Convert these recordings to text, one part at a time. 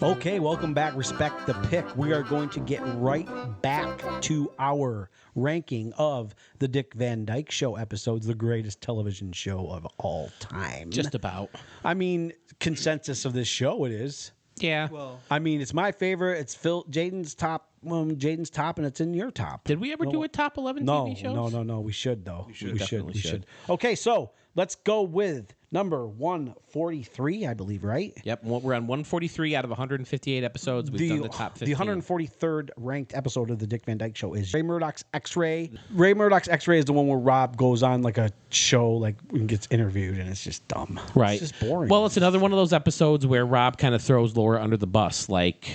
Okay, welcome back. Respect the Pick. We are going to get right back to our ranking of the Dick Van Dyke Show episodes, the greatest television show of all time. Just about. I mean, consensus of this show, it is. Yeah. Well, I mean, it's my favorite. It's Jaden's top, and it's in your top. Did we ever do a top 11 TV shows? No. We should, though. We should. Okay, so let's go with number 143, I believe, right? Yep. We're on 143 out of 158 episodes. We've done the top 15. The 143rd ranked episode of the Dick Van Dyke Show is Ray Murdoch's X-Ray. Ray Murdoch's X-Ray is the one where Rob goes on like a show, like and gets interviewed, and it's just dumb. Right. It's just boring. Well, it's another one of those episodes where Rob kind of throws Laura under the bus, like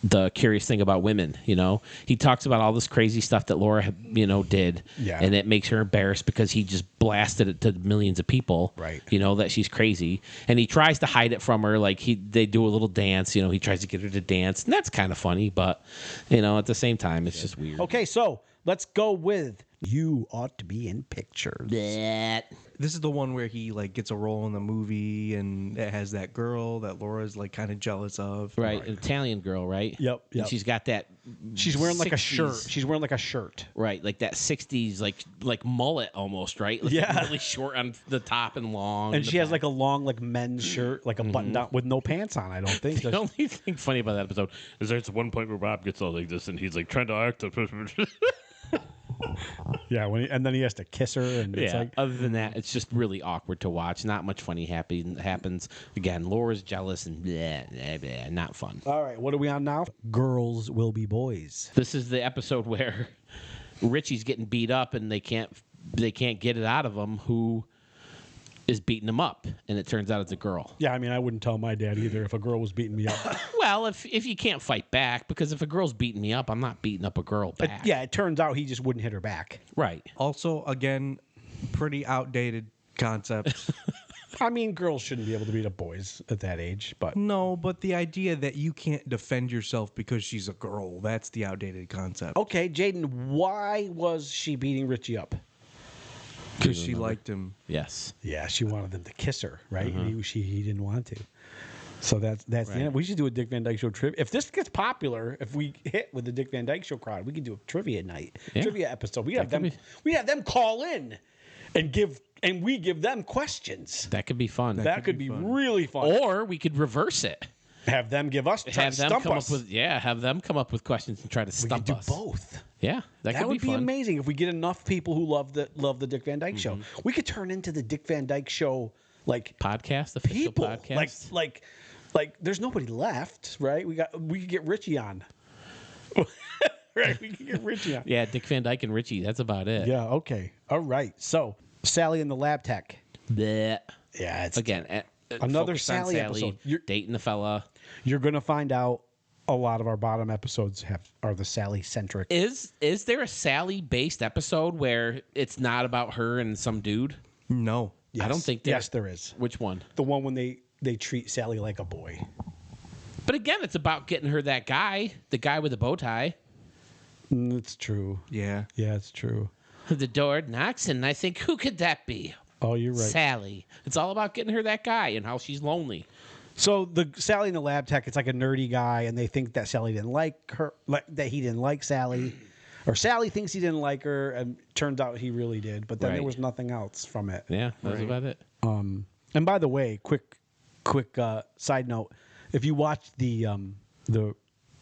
the Curious Thing About Women. He talks about all this crazy stuff that Laura, did, and it makes her embarrassed because he just blasted it to millions of people. Right. That she's crazy, and he tries to hide it from her. Like they do a little dance. He tries to get her to dance, and that's kind of funny, but at the same time, it's just weird. Okay, so let's go with You Ought to Be in Pictures. this is the one where he like gets a role in the movie, and it has that girl that Laura's like kind of jealous of. Right, an Italian girl, right? Yep. And she's got that. She's wearing like a 60s. shirt. She's wearing like a shirt. Right, like that '60s, like mullet almost, right? Like Yeah. really short on the top and long. And in she the has back. like a long like men's shirt, like a button down with no pants on. I don't think. The only thing funny about that episode is there's one point where Rob gets all like this, and he's like trying to act. Yeah, and then he has to kiss her, and it's like. Other than that, it's just really awkward to watch. Not much funny happens. Again, Laura's jealous and not fun. All right, what are we on now? Girls Will Be Boys. This is the episode where Richie's getting beat up, and they can't get it out of him. Who is beating him up? And it turns out it's a girl. Yeah, I mean, I wouldn't tell my dad either if a girl was beating me up. Well, if you can't fight back, because if a girl's beating me up, I'm not beating up a girl back. It turns out he just wouldn't hit her back. Right. Also, again, pretty outdated concept. I mean, girls shouldn't be able to beat up boys at that age, but No, but the idea that you can't defend yourself because she's a girl, that's the outdated concept. okay, Jaden, why was she beating Richie up? Because she liked him. Yes. Yeah, she wanted them to kiss her, right? And he didn't want to. So that's the end. We should do a Dick Van Dyke Show trivia. If this gets popular, if we hit with the Dick Van Dyke Show crowd, we can do a trivia night, trivia episode. We have them call in and we give them questions. That could be fun. That could be really fun. Or we could reverse it. Have them give us Have them stump come us. up with have them come up with questions and try to we stump could do us. both. Yeah, that could would be be fun. amazing if we get enough people who love the Dick Van Dyke Show. We could turn into the Dick Van Dyke Show official People, podcast. Like there's nobody left, right? We could get Richie on. Right, we could get Richie on. Yeah, Dick Van Dyke and Richie. That's about it. Yeah, okay. All right. So, Sally and the Lab Tech. Bleh. Yeah, it's Again, another focused on Sally episode. Dating the fella. You're going to find out a lot of our bottom episodes are the Sally centric. Is there a Sally based episode where it's not about her and some dude? No. Yes. I don't think there. Yes, there is. Which one? The one when they treat Sally like a boy. But again, it's about getting her that guy, the guy with the bow tie. It's true. Yeah. Yeah, it's true. The door knocks, and I think, who could that be? Oh, you're right. Sally. It's all about getting her that guy and how she's lonely. So the Sally and the Lab Tech, it's like a nerdy guy, and they think that Sally didn't like her, that he didn't like Sally, or Sally thinks he didn't like her, and turns out he really did. But then there was nothing else from it. Yeah, that's about it. And by the way, quick side note: if you watch the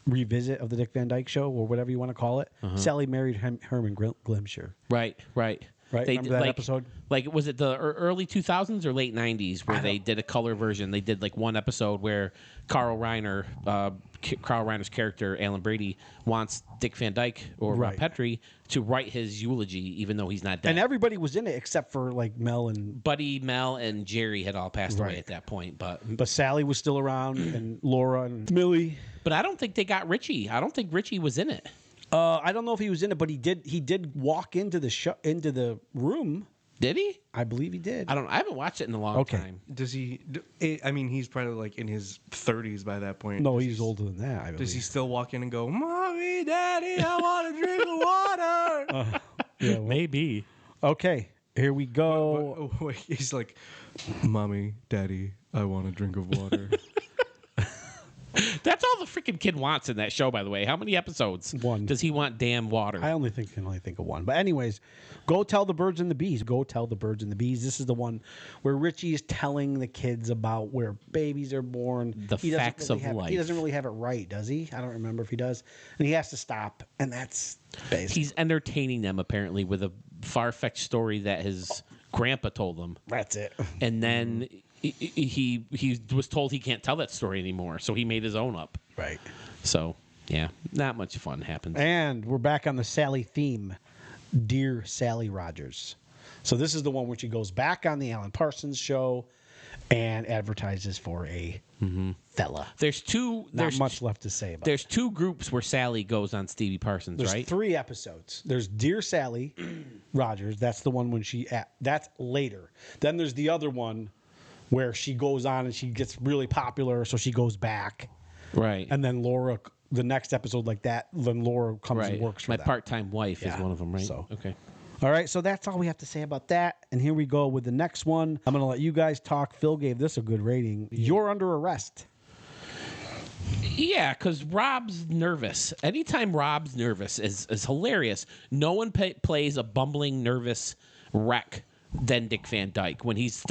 revisit of the Dick Van Dyke Show or whatever you want to call it, Sally married Herman Glimsher. Right. Right? Remember that episode? Like, was it the early 2000s or late 90s where they did a color version? They did like one episode where Carl Reiner's character, Alan Brady, wants Dick Van Dyke or Rob Petrie to write his eulogy, even though he's not dead. And everybody was in it except for like Mel and Buddy, Mel, and Jerry had all passed away at that point. But Sally was still around, and Laura and Millie. But I don't think they got Richie. I don't think Richie was in it. I don't know if he was in it, but he did walk into the room. Did he? I believe he did. I haven't watched it in a long time. Does he? I mean, he's probably like in his 30s by that point. No, he's older than that. I believe. Does he still walk in and go, "Mommy, Daddy, I want a drink of water"? Yeah, Maybe. Okay, here we go. Wait, he's like, "Mommy, Daddy, I want a drink of water." That's all the freaking kid wants in that show, by the way. How many episodes? One. Does he want damn water? I can only think of one. But anyways, go tell the birds and the bees. Go tell the birds and the bees. This is the one where Richie is telling the kids about where babies are born. The facts of life. He doesn't really have it right, does he? I don't remember if he does. And he has to stop. And that's basically. He's entertaining them, apparently, with a far-fetched story that his grandpa told him. That's it. And then he was told he can't tell that story anymore, so he made his own up. Right. So, yeah, not much fun happens. And we're back on the Sally theme. Dear Sally Rogers. So this is the one where she goes back on the Alan Parsons show and advertises for a fella. There's much left to say about There's two groups where Sally goes on Stevie Parsons, There's right? 3 episodes. There's Dear Sally Rogers. That's the one when that's later. Then there's the other one where she goes on and she gets really popular, so she goes back. Right. And then Laura, the next episode like that, then Laura comes and works for My them. part-time wife is one of them, right? So. Okay. All right, so that's all we have to say about that. And here we go with the next one. I'm going to let you guys talk. Phil gave this a good rating. You're Under Arrest. Yeah, because Rob's nervous. Anytime Rob's nervous is hilarious. No one plays a bumbling, nervous wreck than Dick Van Dyke when he's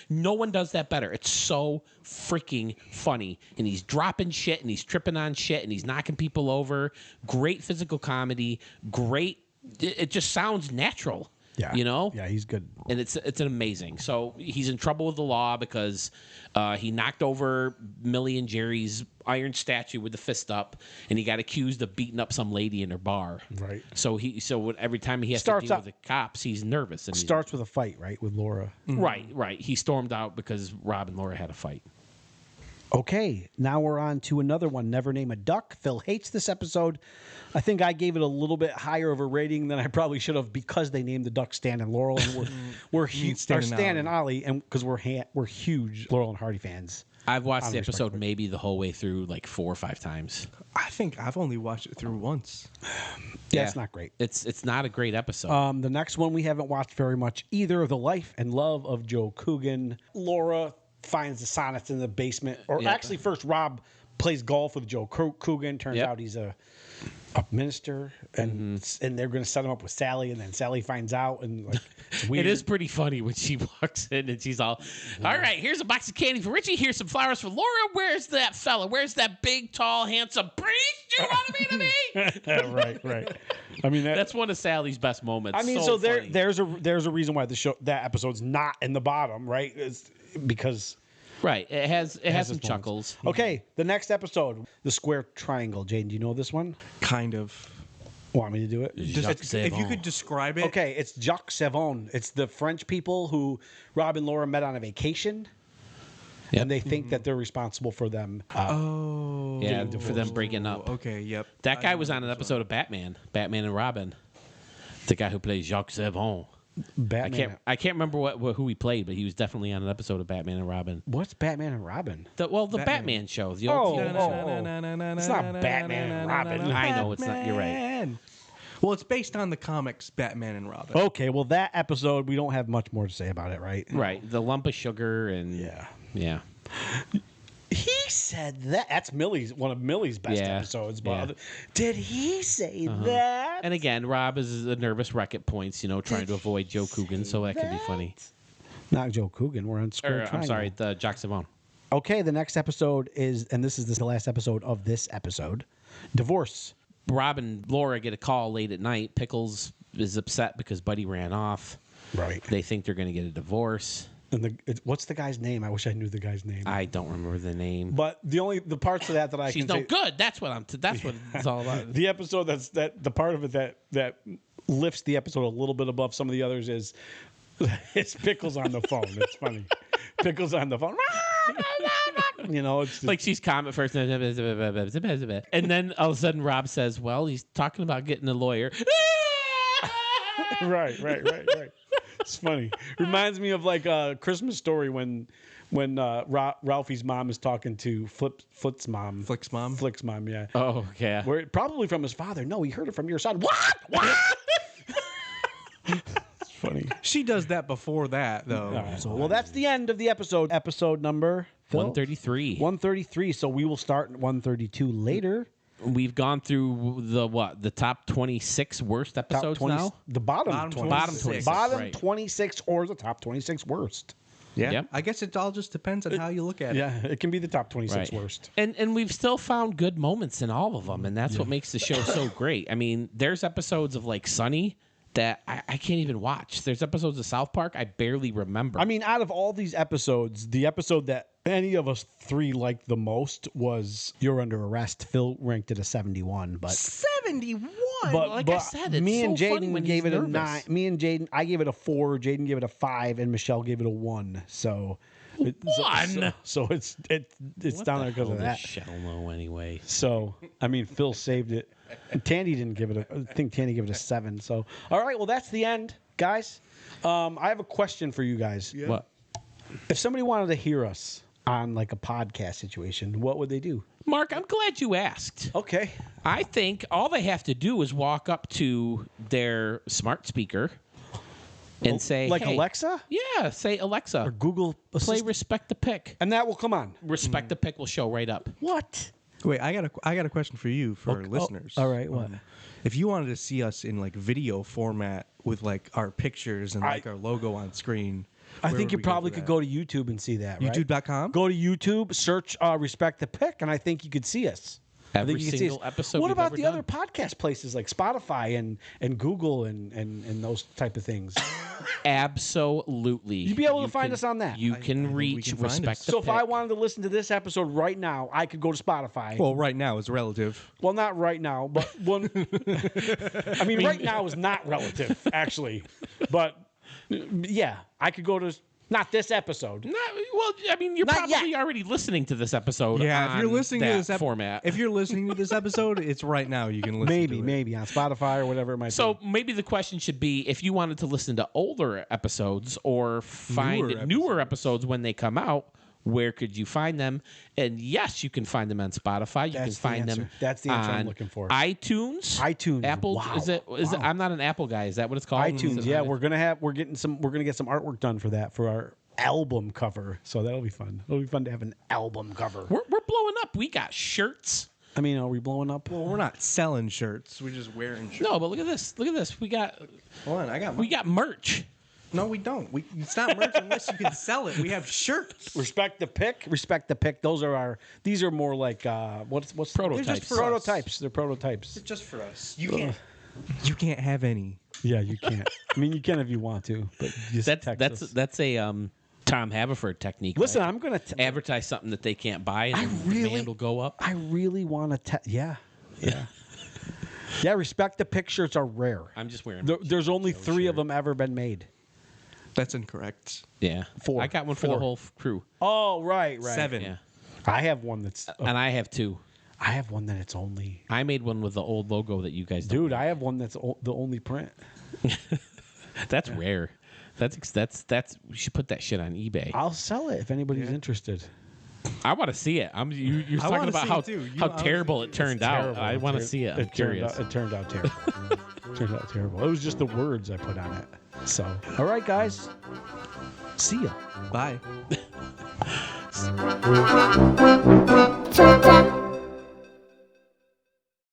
no one does that better. It's so freaking funny, and he's dropping shit and he's tripping on shit and he's knocking people over. Great physical comedy. Great. It just sounds natural. Yeah, you know. Yeah, he's good, and it's an amazing. So he's in trouble with the law because he knocked over Millie and Jerry's iron statue with the fist up, and he got accused of beating up some lady in her bar. Right. So every time he has to deal with the cops, he's nervous. And starts with a fight, right, with Laura. Right. He stormed out because Rob and Laura had a fight. Okay, now we're on to another one. Never Name a Duck. Phil hates this episode. I think I gave it a little bit higher of a rating than I probably should have because they named the duck Stan and Laurel, and we're huge Stan and Ollie, and because we're huge Laurel and Hardy fans. I've watched the episode maybe the whole way through like 4 or 5 times. I think I've only watched it through once. Yeah, it's not great. It's not a great episode. The next one we haven't watched very much either. The Life and Love of Joe Coogan. Laura finds the sonnets in the basement, or actually first Rob plays golf with Joe Coogan. Turns out he's a minister, and they're going to set him up with Sally, and then Sally finds out, and like it's weird. It is pretty funny when she walks in and she's all right, here's a box of candy for Richie, here's some flowers for Laura, where's that fella, where's that big tall handsome priest you wanted me to be? right. I mean that's one of Sally's best moments. I mean, so there's a reason why that episode's not in the bottom, right? It's because right, it has some chuckles. Okay, the next episode, the square triangle. Jane, do you know this one? Kind of. Want me to do it? If you could describe it. Okay, it's Jacques Savon. It's the French people who Rob and Laura met on a vacation. Yep. And they think that they're responsible for them. For them breaking up. Okay, yep. That guy was on an episode of Batman and Robin. The guy who plays Jacques Savon. Batman. I can't remember who he played, but he was definitely on an episode of Batman and Robin. What's Batman and Robin? The Batman show. The old TV show. It's not Batman and Robin. I know it's not. You're right. Well, it's based on the comics Batman and Robin. Okay, well that episode we don't have much more to say about it, right? Right. The lump of sugar and yeah. He said that. That's one of Millie's best episodes. But did he say that? And again, Rob is a nervous wreck at points, trying to avoid Joe Coogan, so that can be funny. Not Joe Coogan. We're on Square Triangle. I'm sorry, the Jacques Savon. Okay, the next episode is, and this is the last episode of this episode, Divorce. Rob and Laura get a call late at night. Pickles is upset because Buddy ran off. Right. They think they're going to get a divorce. And what's the guy's name? I wish I knew the guy's name. I don't remember the name. But the parts of that I She's can no good. That's what it's all about. The episode the part of it that lifts the episode a little bit above some of the others is it's Pickles on the phone. It's funny. Pickles on the phone. It's just, like she's calm at first, and then all of a sudden Rob says, "Well, he's talking about getting a lawyer." Right. It's funny. Reminds me of like a Christmas Story when when Ralphie's mom is talking to Flick's mom. Flick's mom, yeah. Oh, yeah. Where probably from his father. No, he heard it from your son. What? It's funny. She does that before that, though. All right, so, well, that's the end of the episode. Episode number 133. 133. So we will start at 132 later. We've gone through the top 26 worst episodes now? The bottom 26. Bottom Right. 26 or the top 26 worst. Yeah. Yep. I guess it all just depends on how you look at it. Yeah, it can be the top 26 Right. worst. And we've still found good moments in all of them, and that's what makes the show so great. I mean, there's episodes of like Sunny that I can't even watch. There's episodes of South Park I barely remember. I mean, out of all these episodes, the episode that any of us three liked the most was You're Under Arrest. Phil ranked it a 71, but 71. like I said, it's me and so funny Jaden when gave he's it a nervous. 9. Me and Jaden, I gave it a 4. Jaden gave it a 5, and Michelle gave it a 1. So, One? So it's What down the there because hell of does that. Shell know anyway. So, I mean, Phil saved it. And Tandy didn't give it I think Tandy gave it a 7. So, all right, well, that's the end, guys. I have a question for you guys. Yeah. What? If somebody wanted to hear us on like a podcast situation, what would they do? Mark, I'm glad you asked. Okay. I think all they have to do is walk up to their smart speaker and say, Like hey, Alexa Yeah, say, Alexa, or Google play Assistant? Respect the Pick. And that will come on. Respect the Pick will show right up. What? Wait, I got a question for you, for our listeners. all right, what? If you wanted to see us in like video format with like our pictures and like our logo on screen, I where think would you we probably for could that? go to YouTube and see that, right? YouTube.com? Go to YouTube, search Respect the Pick, and I think you could see us. I Every think you could see single us. episode What we've about ever the done. other podcast places like Spotify and Google and those type of things? Absolutely. You'd be able to find us on that. You I can think we reach can find Respect us. the So Pick. if I wanted to listen to this episode right now, I could go to Spotify. Well, right now is relative. Well, not right now, but one. I mean, right now is not relative, actually. But yeah, I could go to not this episode. Well, I mean, you're Not probably yet. already listening to this episode. Yeah, if you're on listening to that this format. if you're listening to this episode, it's right now. You can listen. to it. Maybe on Spotify or whatever it might So be. maybe the question should be if you wanted to listen to older episodes or find Newer newer episodes when they come out, where could you find them? And yes, you can find them on Spotify. You can That's the find answer. them That's the answer I'm on looking for. iTunes. iTunes. Apple Wow. is it? Is it? Wow. I'm not an Apple guy. Is that what it's called? iTunes. Is it Yeah, on it? we're gonna get some artwork done for that for our album cover. So that'll be fun. It'll be fun to have an album cover. We're blowing up. We got shirts. I mean, are we blowing up? Well, we're not selling shirts. We're just wearing shirts. No, but look at this. Look at this. We got Hold on, I got. we got merch. No, we don't. It's not merch unless you can sell it. We have shirts. Respect the Pick. Respect the Pick. Those are our. These are more like what's Prototypes. They're just For us. prototypes. They're prototypes. Just for us. You can't have any. Yeah, you can't. I mean, you can if you want to, but just text us. That's a Tom Haverford technique. Listen, right? I'm gonna. Advertise something that they can't buy, and then really- demand will go up. I really want to. Yeah. Yeah. Respect the Pick shirts are rare. I'm just wearing. There's only 3 of them ever been made. That's incorrect. Yeah, 4. I got one for the 4. whole crew. Oh, right. 7. Yeah, I have one that's. and I have 2. I have one that it's only. I made one with the old logo that you guys don't. Dude, I have one that's the only print. That's rare. That's. We should put that shit on eBay. I'll sell it if anybody's interested. I want to see it. You're I talking wanna about see how it too. how terrible it turned out. Terrible. I want to see it. I'm curious. It turned out terrible. Turned out terrible. It was just the words I put on it. So, all right, guys. See ya. Bye. Children